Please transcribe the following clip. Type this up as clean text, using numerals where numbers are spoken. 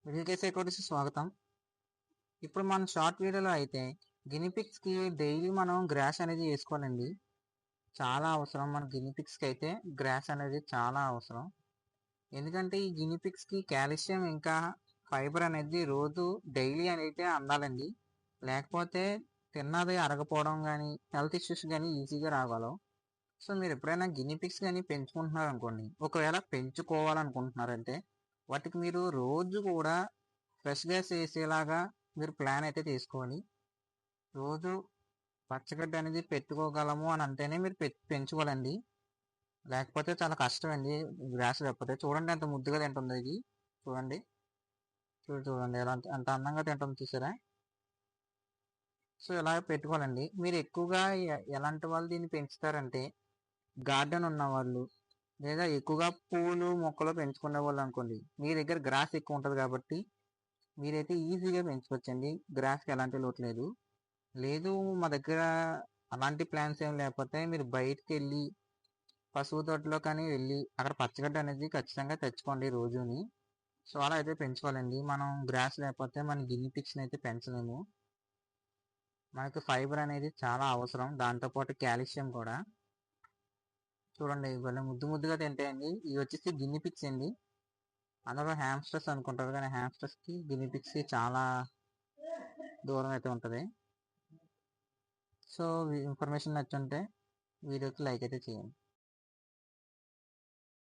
Middle సైకోడికి స్వాగతం. ఇప్పుడు మన షార్ట్ వీడియోలో అయితే గినిపిక్స్కి డైలీ మనం గ్రాస్ అనేది వేసుకోవాలండి. చాలా అవసరం. మన గినిపిక్స్కి అయితే గ్రాస్ అనేది చాలా అవసరం. ఎందుకంటే ఈ గినిపిక్స్కి కాల్షియం ఇంకా ఫైబర్ అనేది రోజు డైలీ అనేది అందాలండి. లేకపోతే తిన్నది అరగపోవడం కానీ హెల్త్ ఇష్యూస్ కానీ ఈజీగా రాగలవు. సో మీరు ఎప్పుడైనా గినిపిక్స్ కానీ పెంచుకుంటున్నారు అనుకోండి, ఒకవేళ పెంచుకోవాలనుకుంటున్నారంటే వాటికి మీరు రోజు కూడా ఫ్రెష్గా చేసేలాగా మీరు ప్లాన్ అయితే తీసుకోవాలి. రోజు పచ్చగడ్డ అనేది పెట్టుకోగలము అని అంటేనే మీరు పెంచుకోవాలండి. లేకపోతే చాలా కష్టం అండి గ్రాస్ లేకపోతే. చూడండి ఎంత ముద్దుగా తింటుంది ఇది. చూడండి చూడండి ఎలా ఎంత అందంగా తింటుంది చూసారా. సో ఇలా పెట్టుకోవాలండి. మీరు ఎక్కువగా ఎలాంటి వాళ్ళు దీన్ని పెంచుతారంటే గార్డెన్ ఉన్నవాళ్ళు, లేదా ఎక్కువగా పూలు మొక్కలు పెంచుకునే వాళ్ళు అనుకోండి. మీ దగ్గర గ్రాస్ ఎక్కువ ఉంటుంది కాబట్టి మీరైతే ఈజీగా పెంచుకోవచ్చండి. గ్రాస్కి ఎలాంటి లోటు లేదు. లేదు మా దగ్గర అలాంటి ప్లాన్స్ ఏం లేకపోతే మీరు బయటకు వెళ్ళి పశువు తోటలో కానీ వెళ్ళి అక్కడ పచ్చగడ్డ అనేది ఖచ్చితంగా తెచ్చుకోండి రోజుని. సో అలా అయితే పెంచుకోవాలండి. మనం గ్రాస్ లేకపోతే మన గిన్ని పిక్స్ని అయితే పెంచలేము. మనకి ఫైబర్ అనేది చాలా అవసరం, దాంతోపాటు కాల్షియం కూడా. చూడండి భలే ముద్దు ముద్దుగా తింటాయండి. ఇవి వచ్చేసి గిన్ని పిక్స్ అండి. అందరూ హ్యామ్స్టర్స్ అనుకుంటారు కానీ హ్యామ్స్టర్స్కి గిన్ని పిక్స్కి చాలా దూరం అయితే ఉంటుంది. సో ఇన్ఫర్మేషన్ నచ్చుంటే వీడియోకి లైక్ అయితే చేయండి.